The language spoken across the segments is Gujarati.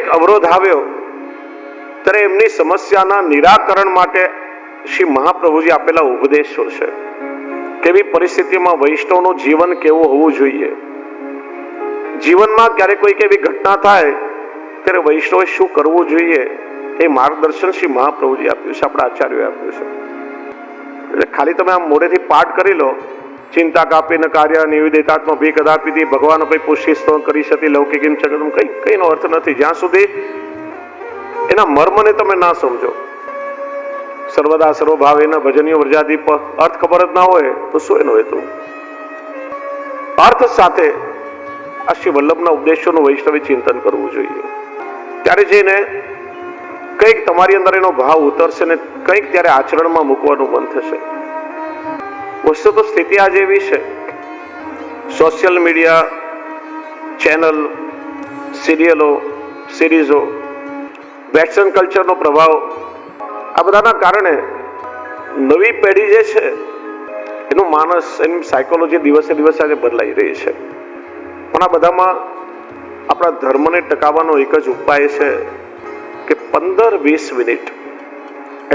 કંઈક અવરોધ આવ્યો ત્યારે એમની સમસ્યાના નિરાકરણ માટે શ્રી મહાપ્રભુજી આપેલા ઉપદેશો છે. કેવી પરિસ્થિતિમાં વૈષ્ણવનું જીવન કેવું હોવું જોઈએ. જીવનમાં ક્યારેક કોઈક એવી ઘટના થાય ત્યારે વૈષ્ણવે શું કરવું જોઈએ એ માર્ગદર્શન શ્રી મહાપ્રભુજી આપ્યું છે, આપણા આચાર્યોએ આપ્યું છે. એટલે ખાલી તમે આમ મોઢેથી પાઠ કરી લો, ચિંતા કાપીને કાર્ય નિવેદિતાત્મ ભી કદાપિથી ભગવાન કોઈ પુષ્ટિસ્તો કરી શકી લૌકિકીમ જગતમ, કઈનો અર્થ નથી જ્યાં સુધી એના મર્મને તમે ના સમજો. સર્વદા સર્વભાવેના ભજનીય વ્રજાદીપ અર્થ ખબર જ ના હોય તો શું એનો હેતુ? અર્થ સાથે આ શ્રી વલ્લભના ઉપદેશોનું વૈષ્ણવે ચિંતન કરવું જોઈએ. ત્યારે જઈને કંઈક તમારી અંદર એનો ભાવ ઉતરશે ને કંઈક ત્યારે આચરણમાં મૂકવાનું મન થશે. વસ્તુ તો સ્થિતિ આજે એવી છે, સોશિયલ મીડિયા, ચેનલ, સિરિયલો, સિરીઝો, વેસ્ટર્ન કલ્ચરનો પ્રભાવ, આ બધાના કારણે નવી પેઢી જે છે એનું માનસ, એની સાયકોલોજી દિવસે દિવસે આજે બદલાઈ રહી છે. પણ આ બધામાં આપણા ધર્મને ટકાવવાનો એક જ ઉપાય છે કે 15-20 મિનિટ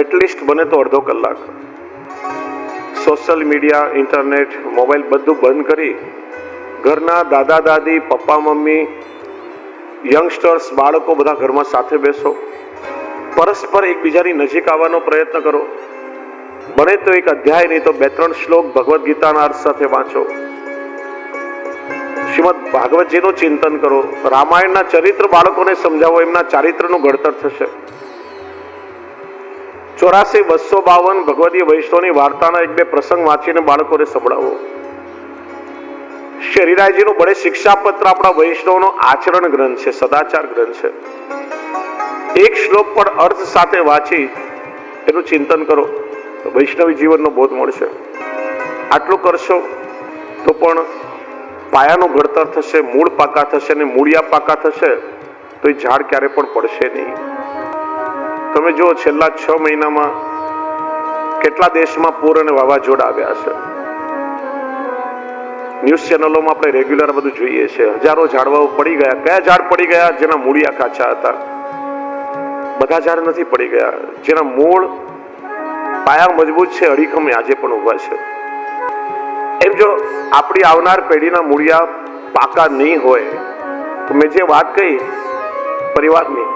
એટલીસ્ટ બને તો અડધો કલાક સોશિયલ મીડિયા, ઇન્ટરનેટ, મોબાઈલ બધું બંધ કરી ઘરના દાદા દાદી, પપ્પા મમ્મી, યંગસ્ટર્સ, બાળકો બધા ઘરમાં સાથે બેસો. પરસ્પર એકબીજાની નજીક આવવાનો પ્રયત્ન કરો. બને તો એક અધ્યાય નહીં તો 2-3 શ્લોક ભગવદ્ ગીતાના અર્થ સાથે વાંચો. શ્રીમદ ભાગવતજીનું ચિંતન કરો. રામાયણના ચરિત્ર બાળકોને સમજાવો, એમના ચારિત્રનું ઘડતર થશે. 84-252 ભગવદીય વૈષ્ણવની વાર્તાના 1-2 પ્રસંગ વાંચીને બાળકોને સંભળાવો. શ્રી હરિરાયજીનું બળે શિક્ષાપત્ર આપણા વૈષ્ણવનો આચરણ ગ્રંથ છે, સદાચાર ગ્રંથ છે. એક શ્લોક પણ અર્થ સાથે વાંચી એનું ચિંતન કરો તો વૈષ્ણવી જીવનનો બોધ મળશે. આટલું કરશો તો પણ પાયાનું ઘડતર થશે, મૂળ પાકા થશે, અને મૂળિયા પાકા થશે તો એ ઝાડ ક્યારે પણ પડશે નહીં. તમે જો છેલ્લા 6 મહિનામાં કેટલા દેશમાં પૂર અને વાવાઝોડા આવ્યા છે. ન્યૂઝ ચેનલોમાં આપણે રેગ્યુલર બધું જોઈએ છે. હજારો ઝાડવાઓ પડી ગયા. કયા ઝાડ પડી ગયા? જેના મૂળિયા કાચા હતા. બધા ઝાડ નથી પડી ગયા. જેના મૂળ પાયા મજબૂત છે, અડીખમે આજે પણ ઉભા છે. એમ જો આપણી આવનાર પેઢીના મૂળિયા પાકા નહીં હોય તો મેં જે વાત કહી પરિવારની,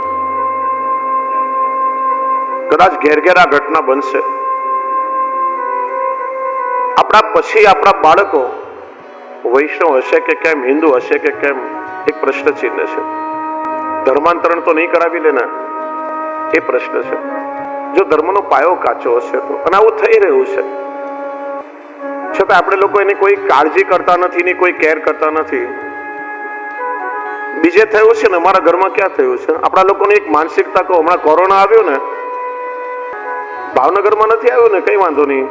કદાચ ઘેર ઘેર આ ઘટના બનશે. આપણા પછી આપણા બાળકો વૈષ્ણવ હશે કે કેમ, હિન્દુ હશે કે કેમ, એક પ્રશ્ન ચિહ્ન છે. ધર્માંતરણ તો નહીં કરાવી લેના, એ પ્રશ્ન છે. જો ધર્મનો પાયો કાચો હશે તો, અને આવું થઈ રહ્યું છે છતાં આપણે લોકો એની કોઈ કાળજી કરતા નથી, એની કોઈ કેર કરતા નથી. બીજે થયું છે ને અમારા ઘરમાં ક્યાં થયું છે? આપણા લોકોની એક માનસિકતા કહો. હમણાં કોરોના આવ્યો ને, ભાવનગરમાં નથી આવ્યું ને, કઈ વાંધો નહીં,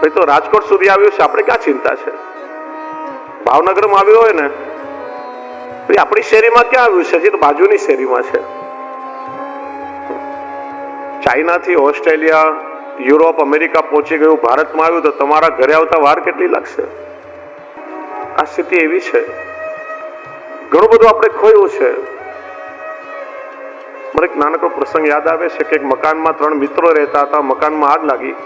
ભાઈ તો રાજકોટ સુધી આવ્યું છે, આપણે ક્યાં ચિંતા છે? ભાવનગરમાં આવ્યું હોય ને, ભાઈ આપણી શેરીમાં ક્યાં આવ્યું છે? હજી તો બાજુની શેરીમાં છે. ચાઇનાથી ઓસ્ટ્રેલિયા, યુરોપ, અમેરિકા પહોંચી ગયું, ભારતમાં આવ્યું તો તમારા ઘરે આવતા વાર કેટલી લાગશે? આ સ્થિતિ એવી છે. ઘણું બધું આપણે ખોયું છે. મને એક નાનકડો પ્રસંગ યાદ આવે છે કે એક મકાનમાં 3 મિત્રો રહેતા હતા. મકાનમાં આગ લાગી.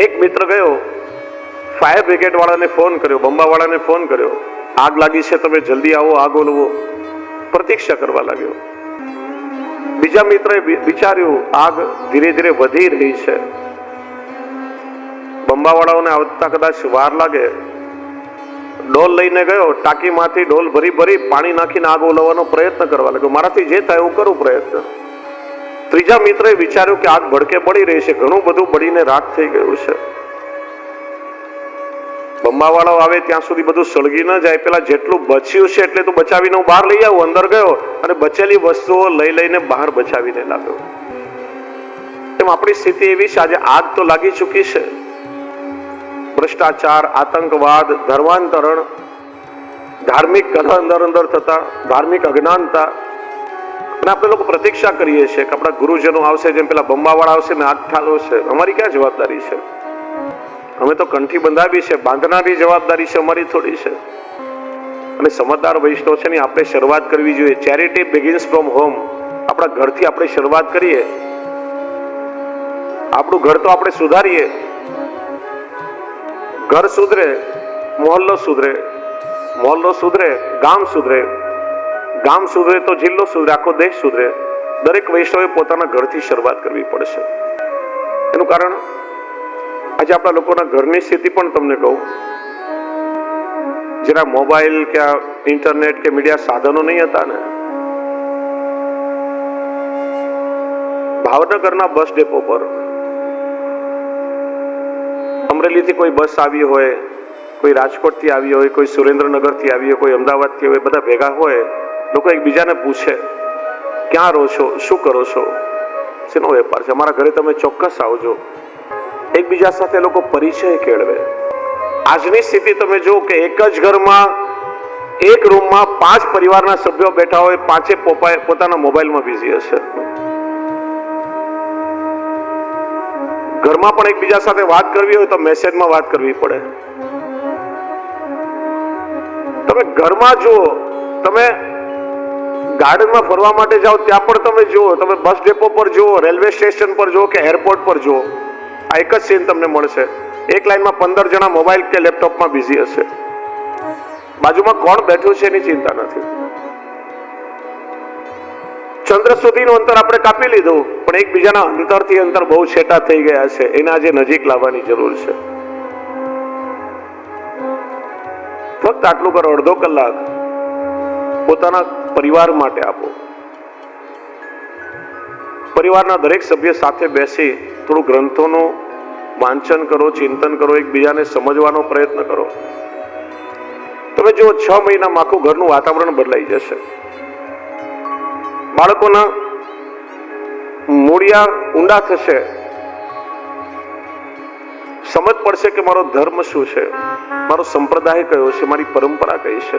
એક મિત્ર ગયો, ફાયર બ્રિગેડ વાળાને ફોન કર્યો, બંબા વાળાને ફોન કર્યો, આગ લાગી છે, તમે જલ્દી આવો, આગ ઓલવો. પ્રતીક્ષા કરવા લાગ્યો. બીજા મિત્રએ વિચાર્યું આગ ધીરે ધીરે વધી રહી છે, બંબાવાળાઓને આવતા કદાચ વાર લાગે. ડોલ લઈને ગયો, ટાંકીમાંથી ડોલ ભરી ભરી પાણી નાખીને આગ ઓલવવાનો પ્રયત્ન કરવા લાગ્યો. મારાથી જે થાય એવું કરું પ્રયત્ન. ત્રીજા મિત્રએ વિચાર્યું કે આગ ભડકે પડી રહી છે, ઘણું બધું બળીને રાખ થઈ ગયું છે. બંબાવાળાઓ આવે ત્યાં સુધી બધું સળગી ન જાય, પેલા જેટલું બચ્યું છે એટલે તો બચાવીને હું બહાર લઈ આવું. અંદર ગયો અને બચેલી વસ્તુઓ લઈ લઈને બહાર બચાવીને લાવ્યો. એમ આપણી સ્થિતિ એવી છે. આજે આગ તો લાગી ચૂકી છે. ભ્રષ્ટાચાર, આતંકવાદ, ધર્માંતરણ, ધાર્મિક કલહ અંદર થતા, ધાર્મિક અજ્ઞાનતા. અને આપણે લોકો પ્રતીક્ષા કરીએ છીએ કે આપણા ગુરુજનો આવશે, જેમ પેલા બંબાવાળા આવશે ને આગ ઠાલવશે. અમારી ક્યાં જવાબદારી છે? અમે તો કંઠી બંધાવી છે, બાંધનારી જવાબદારી છે અમારી થોડી છે. અને સમજદાર વૈષ્ણવ છે ને આપણે શરૂઆત કરવી જોઈએ. Charity begins from home. આપણા ઘરથી આપણે શરૂઆત કરીએ. આપણું ઘર તો આપણે સુધારીએ, ઘર સુધરે, મોહલ્લો સુધરે, મોહલ્લો સુધરે, ગામ સુધરે, ગામ સુધરે તો જિલ્લો સુધરે, આખો દેશ સુધરે. દરેક વૈષ્ણવે પોતાના ઘરથી શરૂઆત કરવી પડશે. એનું કારણ આજે આપણા લોકોના ઘરની સ્થિતિ પણ તમને કહું, જરા મોબાઈલ કે ઇન્ટરનેટ કે મીડિયા સાધનો નહીં હતા ને, ભાવનગરના બસ ડેપો પર અમરેલીથી કોઈ બસ આવી હોય, કોઈ રાજકોટથી આવી હોય, કોઈ સુરેન્દ્રનગરથી આવી હોય, કોઈ અમદાવાદથી હોય, બધા ભેગા હોય. લોકો એકબીજાને પૂછે, ક્યાં રહો છો, શું કરો છો, શેનો વેપાર છે, અમારા ઘરે તમે ચોક્કસ આવજો. એકબીજા સાથે લોકો પરિચય કેળવે. આજની સ્થિતિ તમે જુઓ કે એક જ ઘરમાં એક રૂમમાં 5 પરિવારના સભ્યો બેઠા હોય, 5 પોતાના મોબાઈલમાં બિઝી હશે. ઘરમાં પણ એકબીજા સાથે વાત કરવી હોય તો મેસેજમાં વાત કરવી પડે. તમે ઘરમાં જુઓ, તમે ગાર્ડનમાં ફરવા માટે જાઓ ત્યાં પણ તમે જુઓ, તમે બસ ડેપો પર જુઓ, રેલવે સ્ટેશન પર જુઓ કે એરપોર્ટ પર જુઓ, આ એક જ સીન તમને મળશે. એક લાઈનમાં 15 જણા મોબાઈલ કે લેપટોપમાં બિઝી હશે. બાજુમાં કોણ બેઠું છે એની ચિંતા નથી. ચંદ્ર સુધીનું અંતર આપણે કાપી લીધું, પણ એકબીજાના અંતરથી અંતર બહુ છેટા થઈ ગયા છે. એને આજે નજીક લાવવાની જરૂર છે. ફક્ત આટલું કરો, અડધો કલાક પોતાના પરિવાર માટે આપો. પરિવારના દરેક સભ્ય સાથે બેસી થોડું ગ્રંથોનું વાંચન કરો, ચિંતન કરો, એકબીજાને સમજવાનો પ્રયત્ન કરો. તમે જુઓ 6 મહિનામાં આખું ઘરનું વાતાવરણ બદલાઈ જશે. બાળકોના મૂળિયા ઊંડા થશે, સમજ પડશે કે મારો ધર્મ શું છે, મારો સંપ્રદાય કયો છે, મારી પરંપરા કઈ છે.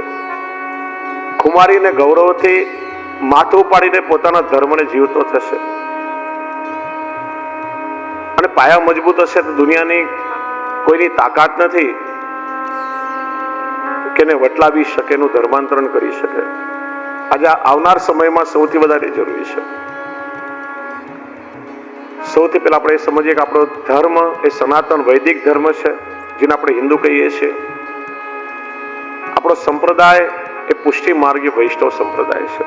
ખુમારીને ગૌરવથી માથું પાડીને પોતાના ધર્મને જીવતો થશે. અને પાયા મજબૂત હશે તો દુનિયાની કોઈની તાકાત નથી કે એને વટલાવી શકે, એનું ધર્માંતરણ કરી શકે. આજે આવનાર સમયમાં સૌથી વધારે જરૂરી છે. સૌથી પહેલા આપણે સમજીએ કે આપણો ધર્મ એ સનાતન વૈદિક ધર્મ છે, જેને આપણે હિન્દુ કહીએ છીએ. આપણો સંપ્રદાય એ પુષ્ટિ માર્ગી વૈષ્ણવ સંપ્રદાય છે.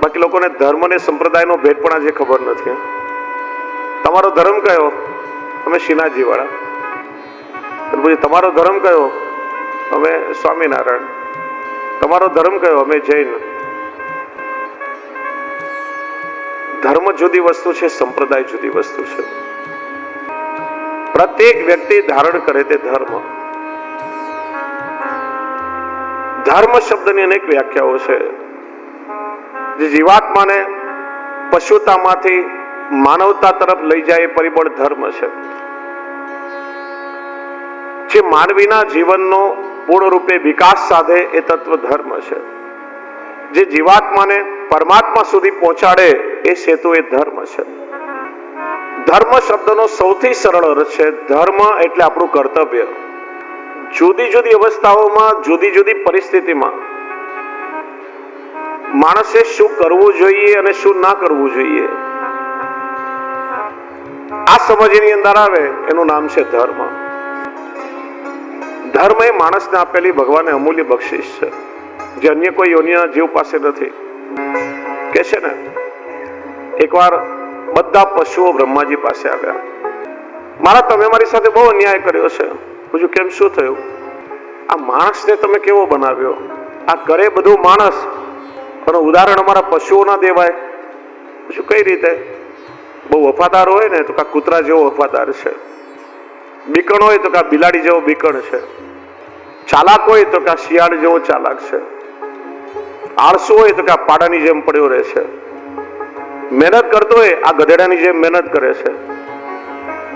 બાકી લોકોને ધર્મ અને સંપ્રદાયનો ભેદ પણ આજે ખબર નથી. તમારો ધર્મ કયો? અમે શ્રીનાથજી વાળા. તમારો ધર્મ કયો? અમે સ્વામિનારાયણ. તમારો ધર્મ કયો? અમે જૈન. ધર્મ જુદી વસ્તુ છે, સંપ્રદાય જુદી વસ્તુ છે. પ્રત્યેક વ્યક્તિ ધારણ કરે તે ધર્મ. ધર્મ શબ્દની અનેક વ્યાખ્યાઓ છે. જે જીવાત્માને પશુતામાંથી માનવતા તરફ લઈ જાય એ પરિબળ ધર્મ છે. જે માનવીના જીવનનો પૂર્ણ રૂપે વિકાસ સાધે એ તત્વ ધર્મ છે. જે જીવાત્માને પરમાત્મા સુધી પહોંચાડે એ સેતુ એ ધર્મ છે. ધર્મ શબ્દનો સૌથી સરળ અર્થ છે ધર્મ એટલે આપણું કર્તવ્ય. જુદી જુદી અવસ્થાઓમાં, જુદી જુદી પરિસ્થિતિમાં માણસે શું કરવું જોઈએ અને શું ના કરવું જોઈએ, આ સમજની અંદર આવે એનું નામ છે ધર્મ. ધર્મ એ માણસને આપેલી ભગવાને અમૂલ્ય બક્ષિસ છે, જે અન્ય કોઈ યોનિના જીવ પાસે નથી. કે છે ને, એકવાર બધા પશુઓ બ્રહ્માજી પાસે આવ્યા. તમે મારી સાથે બહુ અન્યાય કર્યો છે. પૂછ્યું, કેમ, શું થયું? આ માણસને તમે કેવો બનાવ્યો? આ કરે બધું માણસ, પણ ઉદાહરણ અમારા પશુઓ ના દેવાય. પૂછ્યું, કઈ રીતે? બહુ વફાદાર હોય ને તો કા કૂતરા જેવો વફાદાર છે, બીકણ હોય તો કા બિલાડી જેવો બીકણ છે, ચાલાક હોય તો કા શિયાળ જેવો ચાલાક છે, આળસુ હોય તો કા પાડાની જેમ પડ્યો રહે છે, મહેનત કરતો હોય આ ગધેડાની જેમ મહેનત કરે છે,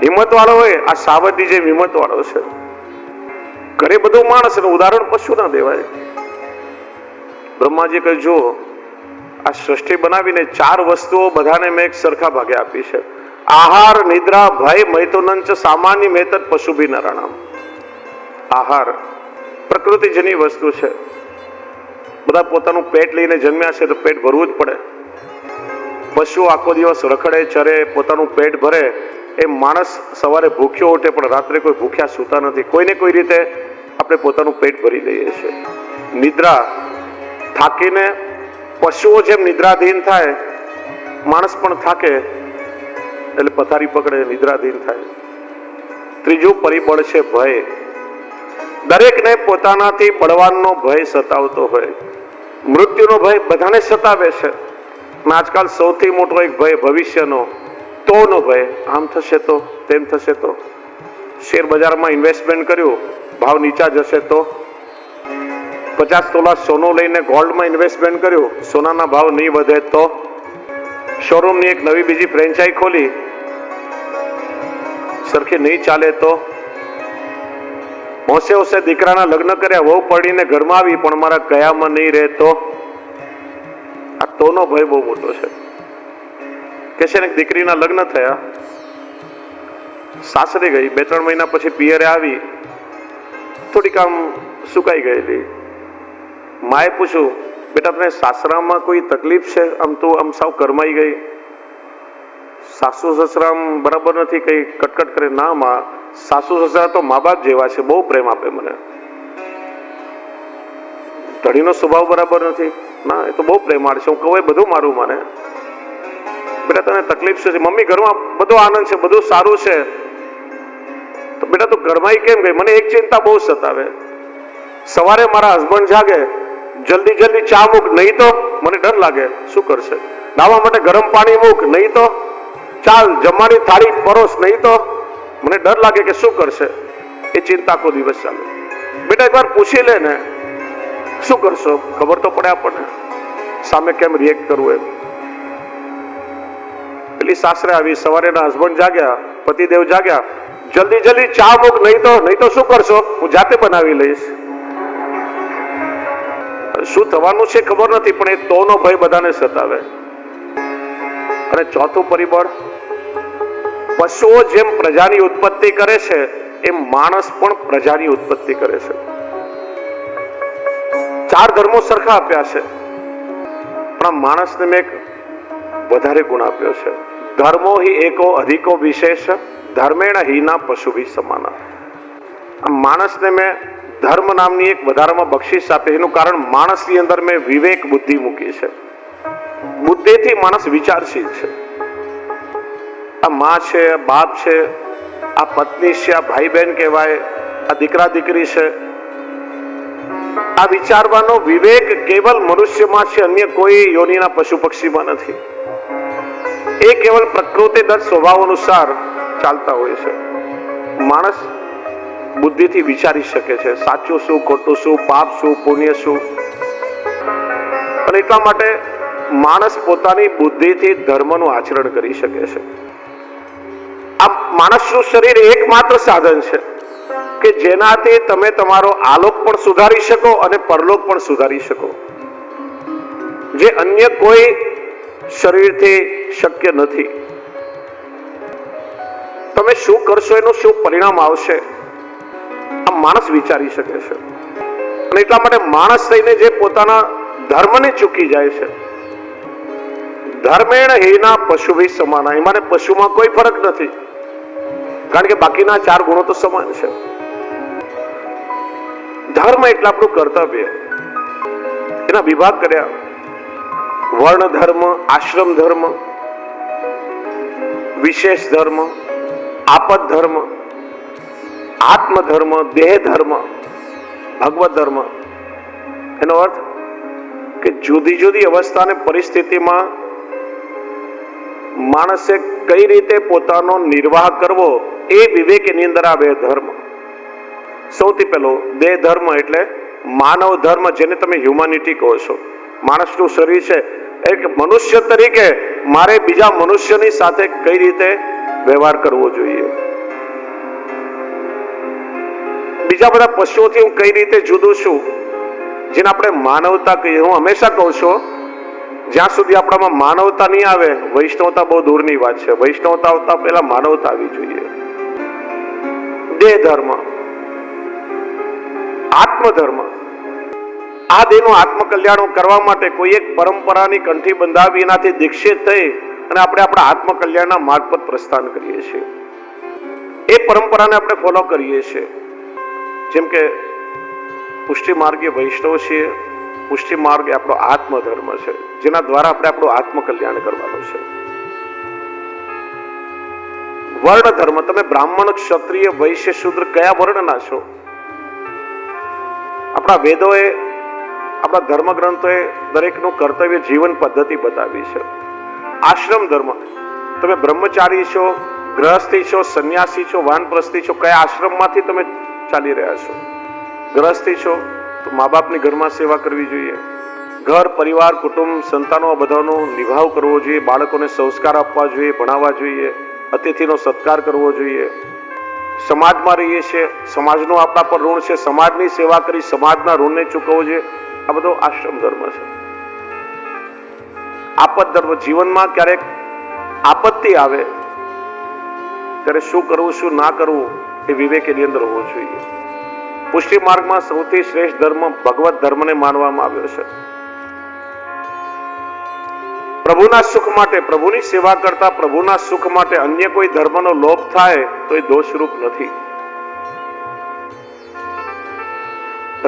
હિંમત વાળો હોય આ સાવજની જેમ હિંમત વાળો છે. ઘરે બધું માણસ, ઉદાહરણ પશુ ના દેવાય. બ્રહ્માજી કહે, જો આ સૃષ્ટિ બનાવીને 4 વસ્તુઓ બધાને મેં એક સરખા ભાગે આપી છે. આહાર, નિદ્રા, ભય, મૈથુનંચ સામાન્ય મેતદ પશુભી નરાણામ. આહાર, પ્રકૃતિજન્ય વસ્તુ છે. બધા પોતાનું પેટ લઈને જન્મ્યા છે તો પેટ ભરવું જ પડે. પશુ આખો દિવસ રખડે ચરે પોતાનું પેટ ભરે, એ માણસ સવારે ભૂખ્યો ઉઠે પણ રાત્રે કોઈ ભૂખ્યા સૂતા નથી. કોઈને કોઈ રીતે આપણે પોતાનું પેટ ભરી લઈએ છીએ. નિદ્રા, થાકીને પશુઓ જેમ નિદ્રાધીન થાય, માણસ પણ થાકે એટલે પથારી પકડે, નિદ્રાધીન થાય. ત્રીજું પરિબળ છે ભય. દરેકને પોતાનાથી બળવાનનો ભય સતાવતો હોય. મૃત્યુનો ભય બધાને સતાવે છે. આજકાલ સૌથી મોટો એક ભય ભવિષ્યનો, તોનો ભય. આમ થશે તો, તેમ થશે તો. શેર બજારમાં ઇન્વેસ્ટમેન્ટ કર્યું, ભાવ નીચા જશે તો. 50 તોલા સોનું લઈને ગોલ્ડમાં ઇન્વેસ્ટમેન્ટ કર્યું, સોનાના ભાવ નહીં વધે તો. શોરૂમની એક નવી બીજી ફ્રેન્ચાઇઝ ખોલી, સરખી નહીં ચાલે તો. હોશે હોશે દીકરાના લગ્ન કર્યા, વહુ પરણીને ઘરમાં આવી પણ મારા કયામાં નહીં રહે તો. આ તોનો ભય બહુ મોટો છે. કે છે ને દીકરીના લગ્ન થયા, સાસરે ગઈ, 2-3 મહિના પછી પિયરે આવી, થોડીક આમ સુકાઈ ગયેલી. માએ પૂછ્યું, બેટા તને સાસરામાં કોઈ તકલીફ છે? આમ તું આમ સાવ કરમાઈ ગઈ. સાસુ સસરા બરાબર નથી, કઈ કટકટ કરે. ના માં, સાસુ સસરા તો મા બાપ જેવા છે, બહુ પ્રેમ આપે મને. ધણીનો સ્વભાવ બરાબર નથી. ના, એ તો બહુ પ્રેમાળ છે, હું કહું એ બધું મારું માને. બેટા તને તકલીફ શું છે? મમ્મી ઘરમાં બધો આનંદ છે, બધું સારું છે. તો બેટા તું ઘરમાઈ કેમ ગઈ? મને એક ચિંતા બહુ સતાવે. સવારે મારા હસબન્ડ જાગે, જલ્દી જલ્દી ચા મૂક, નહીં તો મને ડર લાગે. શું કરશે? નાવા માટે ગરમ પાણી મૂક, નહીં તો. ચાલ જમવાની થાળી પરોસ, નહીં તો. મને ડર લાગે કે શું કરશે. એ ચિંતા આખો દિવસ ચાલે. બેટા એકવાર પૂછી લે ને, શું કરશો? ખબર તો પડે આપણને સામે કેમ રિએક્ટ કરવું એમ. પેલી સાસરે આવી, સવારે એના હસબન્ડ જાગ્યા, પતિદેવ જાગ્યા, જલ્દી જલ્દી ચા મૂક, નહીં તો શું કરશો? હું જાતે બનાવી લઈશ. શું થવાનું છે ખબર નથી, પણ એ તોનો ભય બધાને સતાવે. અને ચોથું પરિબળ, પશુઓ જેમ પ્રજાની ઉત્પત્તિ કરે છે એમ માણસ પણ પ્રજાની ઉત્પત્તિ કરે છે. 4 ધર્મો સરખા આપ્યા છે, પણ આ માણસને મેં એક વધારે ગુણ આપ્યો છે. ધર્મો હિ એકો અધિકો વિશેષ, ધર્મેણ હિના પશુભિ સમાના. આ માણસને મેં ધર્મ નામની એક વધારામાં બક્ષિસ આપી. એનું કારણ માણસની અંદર મેં વિવેક બુદ્ધિ મૂકી છે. બુદ્ધિથી માણસ વિચારશીલ છે. આ માં છે, બાપ છે, આ પત્ની છે, આ ભાઈ બહેન કહેવાય, આ દીકરા દીકરી છે. આ વિચારવાનો વિવેક કેવલ મનુષ્યમાં છે, અન્ય કોઈ યોનિના પશુ પક્ષીમાં નથી. એ કેવલ પ્રકૃતિદત્ત સ્વભાવ અનુસાર ચાલતા હોય છે. માણસ બુદ્ધિથી વિચારી શકે છે, સાચું શું, ખોટું શું, પાપ શું, પુણ્ય શું. અને એટલા માટે માણસ પોતાની બુદ્ધિથી ધર્મનું આચરણ કરી શકે છે. આ માણસનું શરીર એકમાત્ર સાધન છે કે જેનાથી તમે તમારો આલોક પણ સુધારી શકો અને પરલોક પણ સુધારી શકો, જે અન્ય કોઈ શરીરથી શક્ય નથી. તમે શું કરશો, એનું શું પરિણામ આવશે, આ માણસ વિચારી શકે છે. અને એટલા માટે માણસ થઈને જે પોતાના ધર્મને ચૂકી જાય છે, ધર્મેણ હિના પશુભિ સમાના, એમાં પશુમાં કોઈ ફરક નથી, કારણ કે બાકીના 4 ગુણો તો સમાન છે. ધર્મ એટલે આપણું કર્તવ્ય. એના વિભાગ કર્યા: વર્ણ ધર્મ, આશ્રમ ધર્મ, વિશેષ ધર્મ, આપદ ધર્મ, આત્મ ધર્મ, દેહ ધર્મ, ભગવત ધર્મ. એનો અર્થ કે જુદી જુદી અવસ્થા અને પરિસ્થિતિમાં માણસે કઈ રીતે પોતાનો નિર્વાહ કરવો, એ વિવેક એની અંદર આવે. ધર્મ સૌથી પહેલો દેહ ધર્મ એટલે માનવ ધર્મ, જેને તમે હ્યુમાનિટી કહો છો. માણસનું શરીર છે, એક મનુષ્ય તરીકે મારે બીજા મનુષ્યની સાથે કઈ રીતે વ્યવહાર કરવો જોઈએ, બીજા બધા પશુઓથી હું કઈ રીતે જુદું છું, જેને આપણે માનવતા કહીએ. હું હંમેશા કહું છું, જ્યાં સુધી આપણામાં માનવતા નહીં આવે, વૈષ્ણવતા બહુ દૂરની વાત છે. વૈષ્ણવતા આવતા પહેલા માનવતા આવી જોઈએ. દેહ ધર્મ આત્મધર્મ, આ દેહનું આત્મકલ્યાણ કરવા માટે કોઈ એક પરંપરાની કંઠી બંધાવી એનાથી દીક્ષિત થઈ અને આપણે આપણા આત્મકલ્યાણના માર્ગ પર પ્રસ્થાન કરીએ છીએ. એ પરંપરાને આપણે ફોલો કરીએ છીએ. જેમ કે પુષ્ટિ માર્ગીય વૈષ્ણવ છીએ. પુષ્ટિ માર્ગ એ આપણો આત્મધર્મ છે, જેના દ્વારા આપણે આપણું આત્મકલ્યાણ કરવાનું છે. વર્ણ ધર્મ, તમે બ્રાહ્મણ, ક્ષત્રિય, વૈશ્ય, શૂદ્ર કયા વર્ણના છો? આપણા વેદોએ, આપણા ધર્મ ગ્રંથોએ દરેકનું કર્તવ્ય જીવન પદ્ધતિ બતાવી છે. આશ્રમ ધર્મ, તમે બ્રહ્મચારી છો, ગ્રહસ્થી છો, સંન્યાસી છો, વાનપ્રસ્થી છો, કયા આશ્રમમાંથી તમે ચાલી રહ્યા છો? ગ્રહસ્થી છો તો મા બાપની ઘરમાં સેવા કરવી જોઈએ. ઘર, પરિવાર, કુટુંબ, સંતાનો આ બધાનો નિભાવ કરવો જોઈએ. બાળકોને સંસ્કાર આપવા જોઈએ, ભણાવવા જોઈએ, અતિથિનો સત્કાર કરવો જોઈએ. સમાજમાં રહીએ છીએ, સમાજનું આપણા પર ઋણ છે, સમાજની સેવા કરી સમાજના ઋણને ચૂકવવું જોઈએ. આ બધો આશ્રમ ધર્મ છે. આપત ધર્મ, જીવનમાં ક્યારેક આપત્તિ આવે ત્યારે શું કરવું શું ના કરવું એ વિવેક એની અંદર હોવો જોઈએ. પુષ્ટિ માર્ગમાં સૌથી શ્રેષ્ઠ ધર્મ ભગવત ધર્મને માનવામાં આવ્યો છે. પ્રભુના સુખ માટે, પ્રભુની સેવા કરતા પ્રભુના સુખ માટે અન્ય કોઈ ધર્મનો લોપ થાય તો એ દોષરૂપ નથી.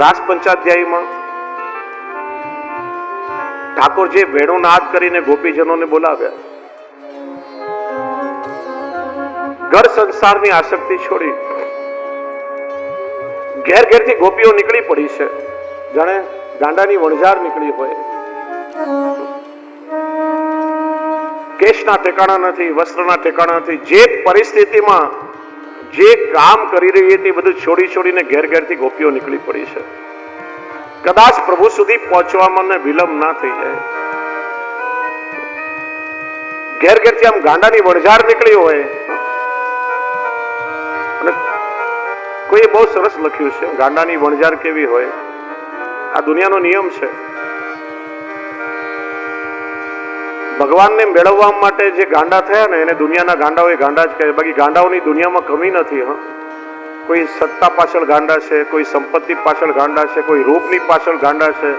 રાસ પંચાધ્યાયમાં ઠાકોરજીએ વેણુ નાદ કરીને ગોપીજનોને બોલાવ્યા. ઘર સંસારની આસક્તિ છોડી ઘેર ઘેરથી ગોપીઓ નીકળી પડી છે, જાણે ગાંડાની વણઝાર નીકળી હોય. કેશના ઠેકાણા નથી, વસ્ત્રના ઠેકાણા નથી. જે પરિસ્થિતિમાં જે કામ કરી રહી હતી બધું છોડી છોડીને ઘેર ઘેરથી ગોપીઓ નીકળી પડી છે. કદાચ પ્રભુ સુધી પહોંચવામાં વિલંબ ના થઈ જાય. ઘેર ઘેરથી આમ ગાંડાની વણઝાર નીકળી હોય. અને કોઈ બહુ સરસ લખ્યું છે, ગાંડાની વણઝાર કેવી હોય. આ દુનિયાનો નિયમ છે. ભગવાનને મેળવવા માટે જે ગાંડા થયા ને એને દુનિયાના ગાંડાઓ એ ગાંડા જ કહે. બાકી ગાંડાઓની દુનિયામાં કમી નથી. કોઈ સત્તા પાછળ ગાંડા છે, કોઈ સંપત્તિ પાછળ ગાંડા છે, કોઈ રૂપની પાછળ ગાંડા છે,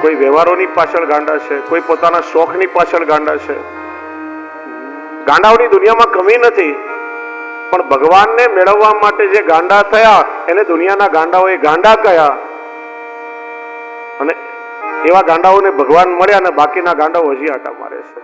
કોઈ વ્યવહારોની પાછળ ગાંડા છે, કોઈ પોતાના શોખની પાછળ ગાંડા છે. ગાંડાઓની દુનિયામાં કમી નથી, પણ ભગવાનને મેળવવા માટે જે ગાંડા થયા એને દુનિયાના ગાંડાઓએ ગાંડા કહ્યા. અને એવા ગાંડાઓને ભગવાન મળ્યા અને બાકીના ગાંડાઓ હજી આટા મારે છે.